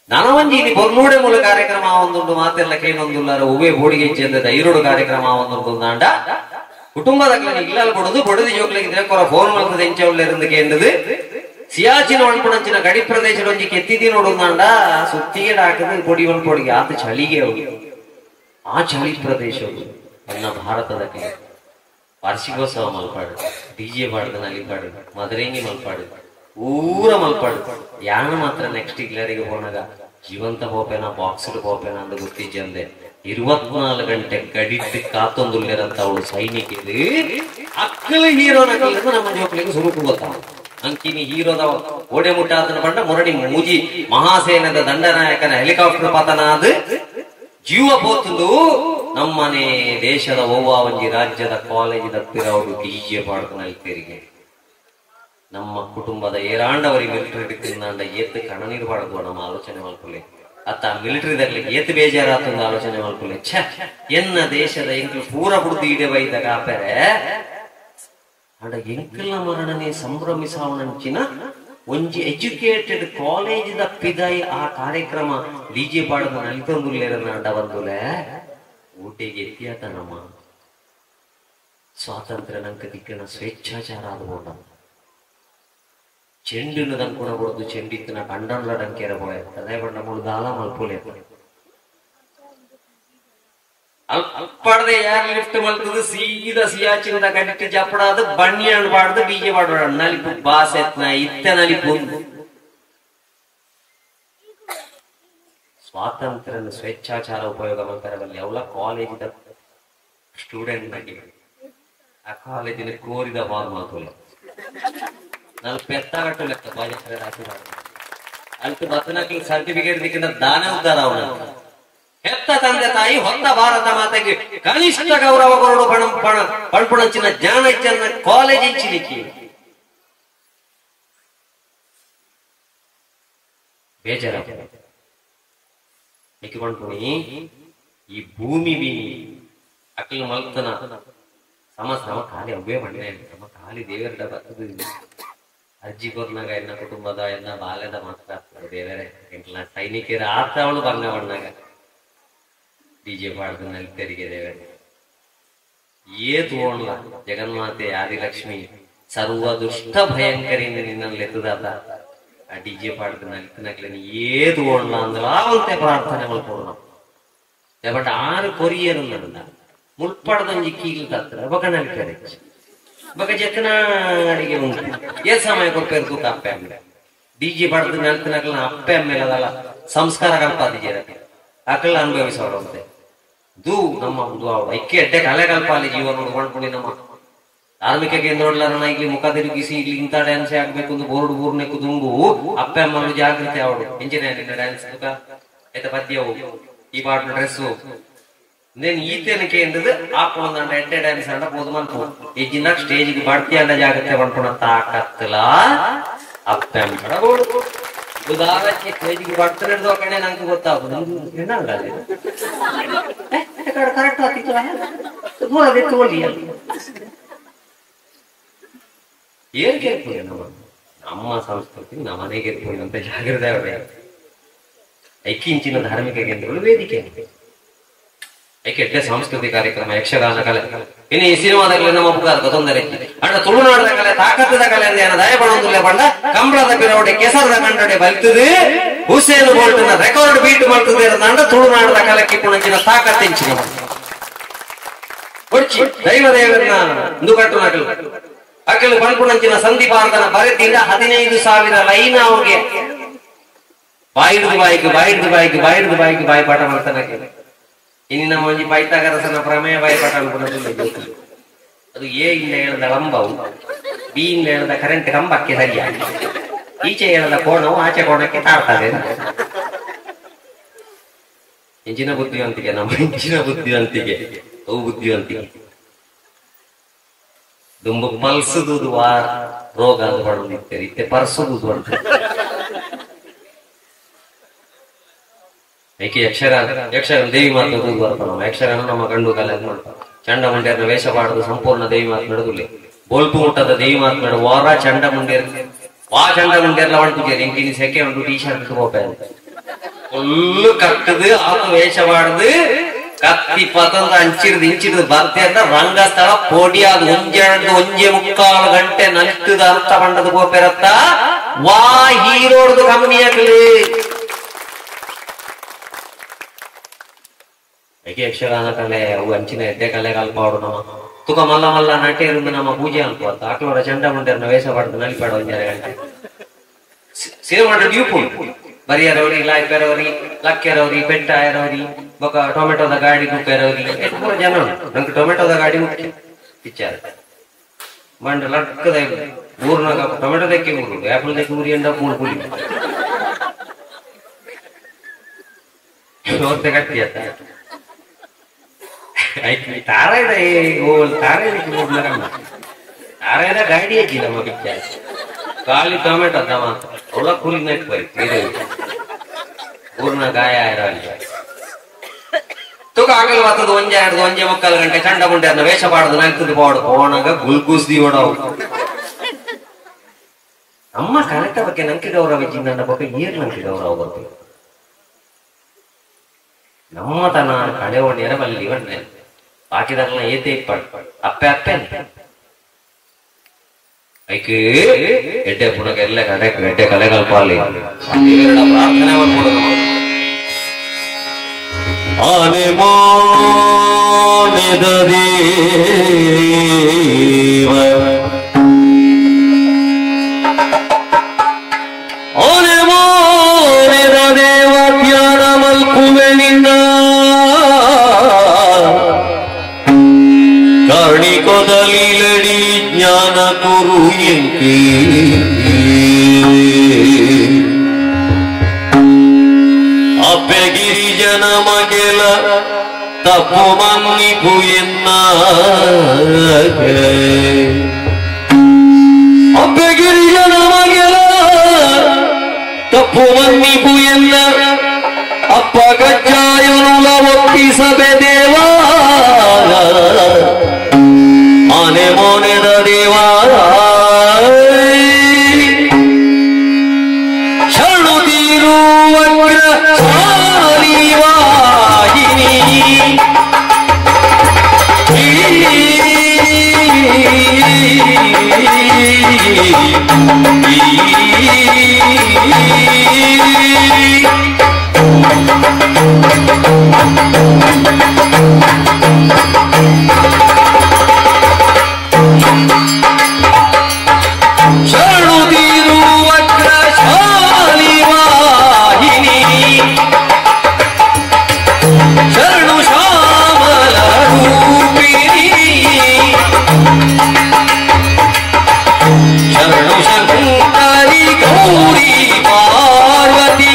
ನನವಂಜಿ ಇಲ್ಲಿ ಬೊರ್ನೂಡೆ ಮೂಲ ಕಾರ್ಯಕ್ರಮ ಒಂದೊಂದು ಮಾತೆಲ್ಲ ಕೇಳೊಂದುಲ್ಲಾರ ಉವೆ ಬೋಡಿಗೆ ಚೆಂದದ ಈರೋಡು ಕಾರ್ಯಕ್ರಮ ಒಂದೊಂದು ನಾಂಡ ಕುಟುಂಬದ ಇಲ್ಲಲ್ ಕೊಡುದು ಬಡದಿ ಜೋಕ್ಲಿದ್ರೆ ಕೊರ ಫೋನ್ ಮಾಡ್ತದೆ ಎಂಚ ಇருந்து ಕೇಂದ್ರದು ಸಿಯಾಚಿನ ಒಣಪುಣಂಚಿನ ಗಡಿ ಪ್ರದೇಶದ ಒಂಜಿ ಕೆತ್ತಿದಿ ನೋಡುದಾಂಡ ಸುತ್ತಿಗೆ ಹಾಕದು ಕೊಡಿ ಒಣಪೊಡಿಗೆ ಆತ ಚಳಿಗೆ ಹೋಗಿ ಆ ಚಳಿ ಪ್ರದೇಶ ನನ್ನ ಭಾರತದ ವಾರ್ಷಿಕೋತ್ಸವ ಮಲ್ಪಾಡು ಡಿಜೆ ಪಾಡ್ದು ನಲಿಪಾಡು ಮದರಂಗಿ ಮಲ್ಪಾಡು ಊರ ಮಲ್ಪಾಡು ಯಾನ ಮಾತ್ರ ನೆಕ್ಸ್ಟ್ ಇಗ್ಲರಿಗೆ ಹೋನಾಗ ಜೀವಂತ ಹೋಪೇನ ಬಾಕ್ಸ್ಡ್ ಹೋಪೇನ ಅಂತ ಗೊತ್ತಿದ್ದೆ 24 ಗಂಟೆ ಗಡಿಟ್ಟು ಕಾತೊಂದುಲ್ಲೇರಂತ ಅವಳು ಸೈನಿಕರು ಅಕ್ಕಲ ಹೀರೋನ ನಮ್ಮ ಜೋಕ್ಲಿಗೆ ಸುರುಕು ಗೊತ್ತಾವ ಅಂಕಿನಿ ಹೀರೋದ ಓಡೆ ಮುಟ್ಟ ಆತನ ಬಂಡ ಮೊರಡಿ ಮೂಜಿ ಮಹಾಸೇನದ ದಂಡನಾಯಕನ ಹೆಲಿಕಾಪ್ಟರ್ ಪತನ ಆದ ಜೀವ ಪೋತುಂದು ನಮ್ಮನೆ ದೇಶದ ಒಂಜಿ ರಾಜ್ಯದ ಕಾಲೇಜ್ ದಪ್ಪಿರವರು ಡಿಜೆ ಪಾಡ್ದು ನಲ್ಪೇರಿಗೆ ನಮ್ಮ ಕುಟುಂಬದ ಏರಾಂಡವರಿಗೆ ಮಿಲಿಟರಿ ತಿಂದಾಂಡ ಏತ್ ಕಣನೀರು ಪಾಡದು ನಮ್ಮ ಆಲೋಚನೆ ಮಲ್ಪುಲೆ ಅತ್ತ ಮಿಲಿಟರಿದಲ್ಲಿ ಏತ್ ಬೇಜಾರಾತಂದು ಆಲೋಚನೆ ಮಲ್ಪುಲೆ ಛ ಎನ್ನ ದೇಶದ ಎಂಕ್ಲು ಪೂರ ಬುಡ್ದು ಈಡೆ ಬೈದ ಕಾಪೆರೆ ಅಂಡ ಎಂಕಲ್ನ ಮರಣನೆ ಸಂಭ್ರಮಿಸಾವಣಂಚಿನ ಒಂಜಿ ಎಜುಕೇಟೆಡ್ ಕಾಲೇಜ್ ದಪ್ಪಿದಾಯಿ ಆ ಕಾರ್ಯಕ್ರಮ ಡಿಜೆ ಪಾಡದು ನಲಿತೊಂದುಲ್ಲೇರನ ಅಂಡ ಬಂದುಲೆ ಊಟೆಗೆ ಎತ್ತಿಯಾತ ನಮ್ಮ ಸ್ವಾತಂತ್ರ್ಯ ನಂಕ ದಿಕ್ಕನ ಸ್ವೇಚ್ಛಾಚಾರ ಆದ್ಬೋಡ ಚೆಂಡಿನ ದಂಕುಣ ಕೊಡದು ಚೆಂಡಿತ್ತಿನ ಕಂಡಂಡ್ಲ ಡಂಕೇರ ಪೋಯ ಅದೇ ಬಂಡ ಮುಳ್ದಾಲ ಮಲ್ಪುಲೆ ಅಲ್ಪಡದೆ ಯಾರು ಲಿಫ್ಟ್ ಮಲ್ತದು ಸೀದಾ ಸಿಯಾಚಿನದ ಗಡಿಟ್ಟು ಜಪಡಾದ ಬಣ್ಣಿ ಹಣ್ಣು ಪಾಡ್ದು ಡಿಜೆ ಪಾಡೋಣ ನಲಿಪು ಬಾಸ್ ಎತ್ನ ಇತ್ತ ನಲಿಪು ಸ್ವಾತಂತ್ರ್ಯ ಸ್ವೇಚ್ಛಾಚಾರ ಉಪಯೋಗ ಮಾಡ್ತಾರಲ್ಲ ಎಲ್ಲ ಕಾಲೇಜಿದ ಸ್ಟೂಡೆಂಟ್ ನಗೆ ಆ ಕಾಲೇಜಿನ ಕೋರಿದ ಫಾರ್ಮಾತುಲೆ ನಾನು ಪೆತ್ತಾಗಟ್ಟು ಲೆಕ್ಕ ಬಾಜಕರ ಅಲ್ತು ಬತ್ತನಕ್ಕೆ ಸರ್ಟಿಫಿಕೇಟ್ ದಿಕ್ಕಿನ ದಾನ ಉದ್ದಾರ ಅವನ ಹೆತ್ತ ತಂದೆ ತಾಯಿ ಹೊತ್ತ ಭಾರತ ಮಾತೆಗೆ ಕನಿಷ್ಠ ಗೌರವ ಕೊರಡು ಪಣಪುಣಂಚಿನ ಜ್ಞಾನಜ್ಜನ ಕಾಲೇಜ್ ಇಂಚಿನಿಕ್ಕಿ ಬೇಜಾರ ಇಕ್ಕೊಂಡ್ಪುಣಿ ಈ ಭೂಮಿ ಬೀನಿ ಅಕ್ಕಲು ಮಲ್ತನ ಸಮ ಖಾಲಿ ಅವೇ ಮಣ್ಣೆ ಸಮ ಖಾಲಿ ದೇವರ ಬರ್ತದ ಅಜ್ಜಿ ಕೊರ್ನಾಗ ಎನ್ನ ಕುಟುಂಬದ ಎನ್ನ ಬಾಲ್ಯದ ಮಾತ್ರ ದೇವರೇ ಎಂಟ್ಲ ಸೈನಿಕರ ಆತವಳು ಬಂಗ ಬಣ್ಣಾಗ ಡಿಜೆ ಪಾಡ್ದು ನಲ್ಕರಿಗೆ ದೇವರೇ ಏತು ಓಣ್ಲ ಜಗನ್ಮಾತೆ ಆದಿಲಕ್ಷ್ಮಿ ಸರ್ವ ದುಷ್ಟ ಭಯಂಕರಿಂದ ನಿನ್ನಲ್ಲಿ ಎತ್ತದಾದ ಆ ಡಿಜೆ ಪಾಡ್ದು ನಲ್ಕನಕ್ಲೆ ಏದು ಓಣ್ಲ ಅಂದ್ರ ಅವಂತೆ ಪ್ರಾರ್ಥನೆ ಮಲ್ಪೋಣ ಬಟ್ ಆರು ಕೊರಿಯರು ನನ್ನ ಮುಲ್ಪಡ್ದಂಜಿ ಕೀಲ್ ತತ್ರ ಬಕ ನಲ್ಕರೆ ಬಕ ಜತನ ಅಡಿಗೆ ಉಂಟು ಏ ಸಮಯ ಕೊಡ್ಪೇರು ತೂಕ ಅಪ್ಪೆ ಅಮ್ಮೆ ಡಿಜೆ ಪಾಡ್ದು ನಲ್ಕನಕ್ಲ ಅಪ್ಪೆ ಅಮ್ಮೆಲದಲ್ಲ ಸಂಸ್ಕಾರ ಕಲ್ಪಾದಿಜೆ ಅಕ್ಕಳ ಅನುಭವಿಸೋರಂತೆ ದೂ ನಮ್ಮ ಐಕ್ಯ ಎಡ್ಡೆ ಕಲೆ ಕಲ್ಪಾಲಿ ಜೀವನ ನೋಡ್ಕೊಂಡು ನಮ್ಮ ಧಾರ್ಮಿಕ ಕೇಂದ್ರನ ಇಲ್ಲಿ ಮುಖ ತಿರುಗಿಸಿ ಇಲ್ಲಿ ಇಂಥ ಡ್ಯಾನ್ಸ್ ಆಗ್ಬೇಕು ಅಂತ ಬೋರ್ಡ್ ಊರ್ನೆಕ್ಕು ದುಂಬು ಅಪ್ಪೆ ಅಮ್ಮನ ಜಾಗೃತಿ ಅವಳು ಇಂಜಿನಿಯರಿಂಗ್ ಡ್ಯಾನ್ಸ್ ಆಯ್ತಾ ಪದ್ಯವು ಈ ಪಾಟ್ ಡ್ರೆಸ್ಸು నేను ఈతెనకే ఎందది ఆపొందంట ఎడ్డే డాన్స్ అంట పోదుమనుకో ఎజ్జిన స్టేజ్ కి బర్తి అంట జాగ్రత్త పడుకున్న తాకత్తులా అప్పం కడగోడు ఉదాహరణకి స్టేజ్ కి బర్తినదో కనే నాకు ಗೊತ್ತಾಗುದು ಏನಂಗಾలి ಕರೆಕ್ಟ್ ಆತಿತ್ತು ದೂರ ಬಿಟ್ಟು ಹೋಗಿ ಏನ್ ಕೇಳ್ತೀವಿ ನಮ್ಮ ಸಂಸ್ಕೃತಿ ನಮ್ಮನೆಗೆ ಇರ್ತೀವಂತ ಜಾಗ್ರತೆ ಅವರೇ ಐಕ್ಯಿಂಚಿನ ಧಾರ್ಮಿಕ ಕೇಂದ್ರಗಳು ವೇದಿಕೆ ಐಕ್ಯ ಸಾಂಸ್ಕೃತಿಕ ಕಾರ್ಯಕ್ರಮ ಯಕ್ಷಗಾನ ಕಲೆ ಇನ್ನು ಈ ಸಿನಿಮಾದ ಕಲೆ ನಮ್ಮ ಪುಗಾರ ತೊಂದರೆ ಅಣ್ಣ ತುಳುನಾಡದ ಕಲೆ ತಾಕತ್ತದ ಕಲೆ ಅಂತ ದಯ ಪಡೋದಿಲ್ಲ ಬಂಡ ಕಂಬಳದ ಪಿರವಡೆ ಕೆಸರದ ಕಂಡಡೆ ಬಲ್ತದೆ ಹುಸೇನ್ ಬೋಲ್ಟ್ನ ರೆಕಾರ್ಡ್ ಬೀಟ್ ಮಾಡ್ತದೆ ಅಂಡ ತುಳುನಾಡದ ಕಲೆಕ್ಕೆ ಪುಣಂಚಿನ ತಾಕತ್ತೆಂಚಿನ ಕೊಡ್ಚಿ ದೈವ ದೇವರನ್ನ ನುಗಟ್ಟು ನಕಲು ಅಕಲು ಪಂಪುಣಂಚಿನ ಸಂಧಿಪಾರ್ದನ ಬರೆದಿಂದ 15,000 ಲೈನ್ ಅವಗೆ ಬಾಯಿಡ್ದು ಬಾಯಿಗೆ ಬಾಯಿ ಪಾಠ ಮಾಡ್ತಾನೆ ಇನ್ನು ನಮ್ಮ ಒಂಜಿ ಪೈತಾಗರಸನ ಪ್ರಮೇಯ ಬಾಯಿ ಪಾಠ ಅನ್ಕೊಂಡು ಅದು ಎ ಇಂದ ಹೇಳದ ಲಂಬವು ಬಿ ಇಂದ ಹೇಳದ ಕರೆಂಟ್ ಕಂಬಕ್ಕೆ ಸರಿಯಾಗಿ ಈಚೆ ಹೇಳದ ಕೋಣವು ಆಚೆ ಕೋಣಕ್ಕೆ ತಾಡ್ತದೆ ಇಂಚಿನ ಬುದ್ಧಿವಂತಿಕೆ ನಮ್ಮ ಇಂಚಿನ ಬುದ್ಧಿವಂತಿಕೆ ಅವು ಬುದ್ಧಿವಂತಿಕೆ ದುಂಬು ಪಲ್ಸುದು ವಾರ ರೋಗ ಅದು ಬಡದಿರ್ತೇವೆ ಇತ್ತೆ ಪರ್ಸುದು ಬರ್ತದೆ ಏಕೆ ಯಕ್ಷಗಾನ ದೇವಿ ಮಾತು ಬರ್ತಾವ ನಾವು ಯಕ್ಷಗಾನ ನಮ್ಮ ಗಂಡು ಕಲೆ ಮಾಡ್ತಾವ ಚಂಡಮುಂಡ್ಯರ್ನ ವೇಷ ಮಾಡುದು ಸಂಪೂರ್ಣ ದೇವಿ ಮಾತು ನಡೆದುಲಿ ಬೋಲ್ಪು ಮುಟ್ಟದ ದೇವಿ ಮಾತು ನಡು ವಾರ ಚಂಡಮುಂಡ್ಯರ್ ಚಂಡಮುಂಡ್ಯರ್ಲ ಹೊಂಟಿದ್ದೀರಿ ಇಂಕಿನ ಸೆಕೆ ಉಂಟು ಟೀ ಶರ್ಟ್ ಹೋಗ್ತಾ ಫುಲ್ಲು ಕಟ್ಟದು ಆತು ವೇಷ ಮಾಡುದು ಕತ್ತಿ ಪತಂದ ಹಂಚಿಡ್ದು ಇಂಚಿಡ್ದು ಬರ್ತಿಯಂತ ರಂಗಸ್ಥಳ ಪೋಡಿಯಾದ ಒಂಜೆ ಮುಕ್ಕಾಲು ಗಂಟೆ ನಲ್ತದ ಅರ್ಥ ಪಂಡದ ಗೋಪೆರತ್ತ ವಾ ಹೀರೋಡ್ದು ಕಮ್ಮನಿಯಾಗಲಿ ಯಕ್ಷಗಾನ ಕಲೆ ಅವು ಹಂಚಿನ ಎಡ್ಡೆ ಕಲೆ ಕಲ್ಪಾಡು ನಮ್ಮ ತುಕ ಮಲ್ಲ ಮಲ್ಲ ನಟೇರಿಂದ ನಮ್ಮ ಪೂಜೆ ಅನ್ಕೋತ ಆಕಳವರ ಚಂಡ ಮುಂಡೆರನ್ನ ವೇಷ ಪಡೆದು ನಲಿಪಾಡ ಒಂಜರೆ ಗಂಟೆ ಸೇವ್ ಮಾಡ ಡ್ಯೂಪು ಬರಿಯರವ್ರಿ ಲಾಯ್ಕರವ್ರಿ ಲಕ್ಕೆರವ್ರಿ ಪೆಟ್ಟಾಯರವ್ರಿ ಬೊಕ ಟೊಮೆಟೊದ ಗಾಡಿ ಗುಪ್ಪೆರವ್ರಿ ಪೂರ ಜನ ನಂಗೆ ಟೊಮೆಟೊದ ಗಾಡಿ ಮುಖ್ಯ ವಿಚಾರ ಮಂಡ ಲಕ್ಕದ ಊರ್ನಾಗ ಟೊಮೆಟೊ ದಕ್ಕೆ ಊರು ಆಪಲ್ ದಕ್ಕೆ ಊರಿ ಎಂದ ಪೂರ್ ಪುಲಿ ನೋಡ್ತೆ ಗಟ್ಟಿ ಅತ್ತ ತಾರಾಯದ ತಾರಾಯದ ಗಾಡಿ ಹಾಕಿಲ್ಲ ನಮ್ಮ ವಿಚಾರ ಖಾಲಿ ಟೊಮೆಟೊ ಅದ ಮಾತ್ರ ಒಳ ಕೂಲಿ ನೆಟ್ ಬರೀ ಊರ್ನ ಗಾಯ ತುಕ ಆಗಲ್ ಮಾತದ ಒಂಜೆ ಮುಕ್ಕಾಲು ಗಂಟೆ ಚಂಡ ಮುಂಡೆ ಅದನ್ನ ವೇಷ ಪಾಡದು ನಲ್ತದ್ದು ಪಾಡು ಹೋಣಾಗ ಗುಲ್ಗೂಸ್ದಿ ಓಡವು ನಮ್ಮ ಕರೆಕ್ಟ ಬಗ್ಗೆ ನಂಗೆ ಗೌರವ ಇಜ್ಜಿನ ನನ್ನ ಬಗ್ಗೆ ಏನ್ ನಂಗೆ ಗೌರವ ಬರ್ತೀವಿ ನಮ್ಮ ತನ ಕಡೆ ಒಳ್ಳೆಯ ಬಲ್ಲಿ ಒಳ್ಳೆ ಬಾಕಿದಾರಲ್ಲ ಏತೆ ಇಪ್ಪಡು ಅಪ್ಪೆ ಅಪ್ಪೆ ಐಕೆ ಎಡ್ಡೆ ಪುನಗ ಎಲ್ಲ ಕಡೆ ಎಡ್ಡೆ ಕಲೆ ಕಲ್ಪಾಲಿ ಪ್ರಾರ್ಥನೆ ಮಾಡ್ಕೊಡೋದು ಆನೆ ಮೋನೆದ ದೇವ ಆನೆ ಮೋನೆದ ದೇವ ಜ್ಞಾನ ಮಲ್ಕುವೆನಿಂದ ಕರ್ಣಿಕೊದಲಿಲಡಿ ಜ್ಞಾನ ಕುರು ಎಂಕೆ ಅಪ್ಪೆ ಗಿರಿಜನ ಮಗೆಲ ತಪ್ಪು ಮನ್ನಿಪು ಎನ್ನ ಅಪ್ಪೆ ಗಿರಿಜನ ಮಗೆಲ ತಪ್ಪು ಮನ್ನಿಪು ಎನ್ನ ಅಪ್ಪ ಕಜ್ಜಾಯನುಲ ಒಪ್ಪಿಸಬೆ ದೇವ ಆನೆ ಮೋನೆದ ದೇವ ಶರಣು ತೀರುವಗ್ರ ಶಾಲಿವಾಹಿನಿ ಶರಣು ತೀರುವಗ್ರ ಶಾಲಿವಾಹಿನಿ ಶರಣು ಶ್ಯಾಮಲ ರೂಪಿಣಿ ಶರಣು ಶಂಕರಿ ಗೌರಿ ಪಾರ್ವತಿ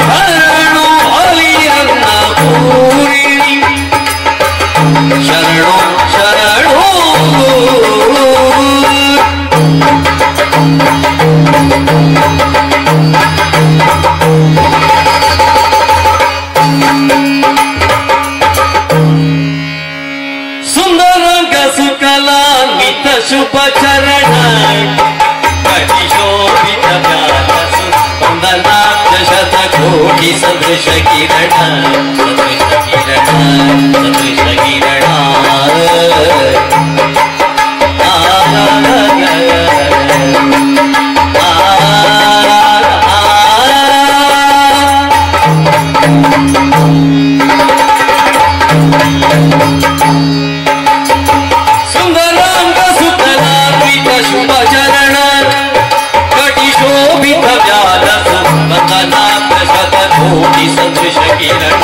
ಶರಣು ಬಲಿಯನ್ನ ಪೂರಿಣಿ ಶರಣು ಶರಣು ಸುಂದರಂಗ ಸುಕಲಾನ್ವಿತ ಶುಭ ಚರಣ ಕಟಿಶೋಭಿತ ವ್ಯಾಸು ವಂದನಾಥ ಶತ ಕೋಟಿ ಸದೃಶ ಕಿರಣ ಸದೃಶ ಕಿರಣ ಸದೃಶ ಕಿರಣ ಸುಂದರಾಂಗ ಸುತನಾನ್ವಿತ ಶುಭ ಚರಣ ಕಟಿಶೋಭಿತ ವ್ಯಾಸ ವಂದನಾಥ ಶತ ಕೋಟಿ ಸದೃಶ ಕಿರಣ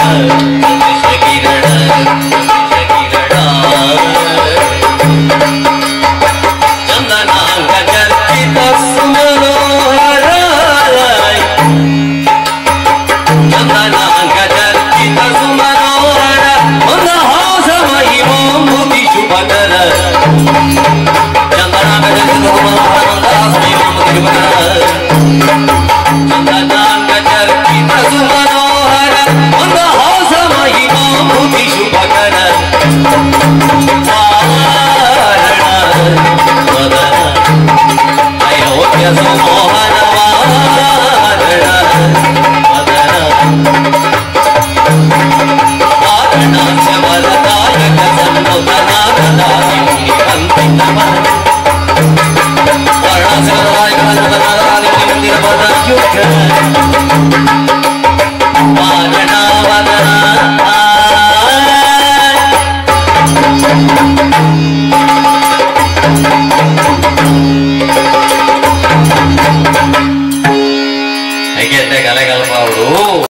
ವಾರಣಾವದನ